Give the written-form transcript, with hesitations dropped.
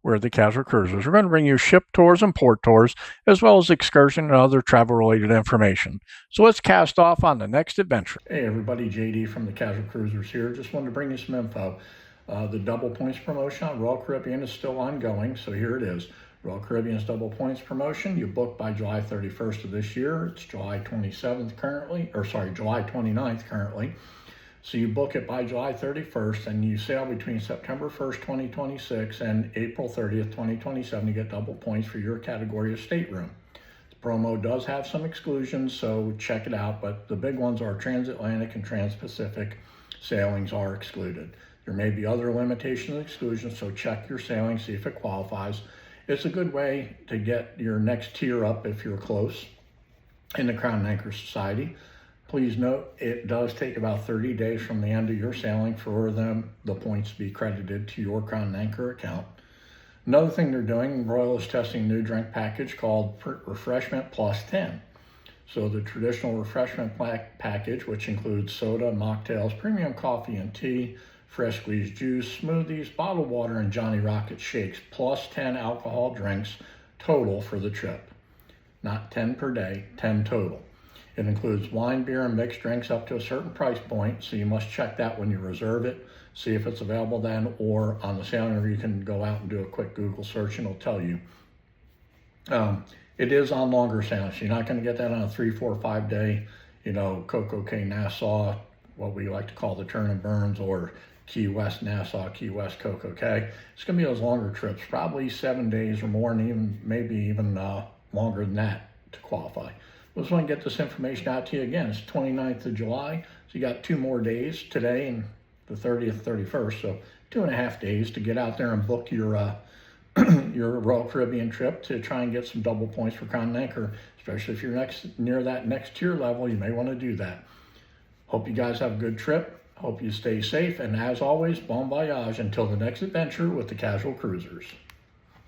We're the Casual Cruisers. We're going to bring you ship tours and port tours, as well as excursion and other travel related information. So let's cast off on the next adventure. Hey everybody, JD from the Casual Cruisers here. Just wanted to bring you some info. The Double Points promotion on Royal Caribbean is still ongoing, so here it is. Royal Caribbean's Double Points promotion. You book by July 31st of this year. It's July 27th currently, or sorry, July 29th currently. So you book it by July 31st and you sail between September 1st, 2026 and April 30th, 2027 to get double points for your category of stateroom. The promo does have some exclusions, so check it out, but the big ones are transatlantic and trans-Pacific sailings are excluded. There may be other limitations and exclusions, so check your sailing, see if it qualifies. It's a good way to get your next tier up if you're close in the Crown and Anchor Society. Please note, it does take about 30 days from the end of your sailing for the points to be credited to your Crown and Anchor account. Another thing they're doing, Royal is testing a new drink package called Refreshment Plus 10. So the traditional refreshment package, which includes soda, mocktails, premium coffee and tea, fresh squeezed juice, smoothies, bottled water, and Johnny Rocket shakes, plus 10 alcohol drinks total for the trip. Not 10 per day, 10 total. It includes wine, beer, and mixed drinks up to a certain price point, so you must check that when you reserve it, see if it's available then, or on the sailing river you can go out and do a quick Google search and it'll tell you. It is on longer sailings. You're not going to get that on a 3, 4, 5 day, Coco Cay, Nassau, what we like to call the turn and burns, or Key West, Nassau, Key West, Coco Cay. It's going to be those longer trips, probably 7 days or more, and maybe even longer than that to qualify. I just want to get this information out to you again. It's 29th of July, so you got 2 more days, today and the 30th, 31st, so 2.5 days to get out there and book your your Royal Caribbean trip to try and get some double points for Crown and Anchor, especially if you're near that next tier level. You may want to do that. Hope you guys have a good trip. Hope you stay safe, and as always, bon voyage until the next adventure with the Casual Cruisers.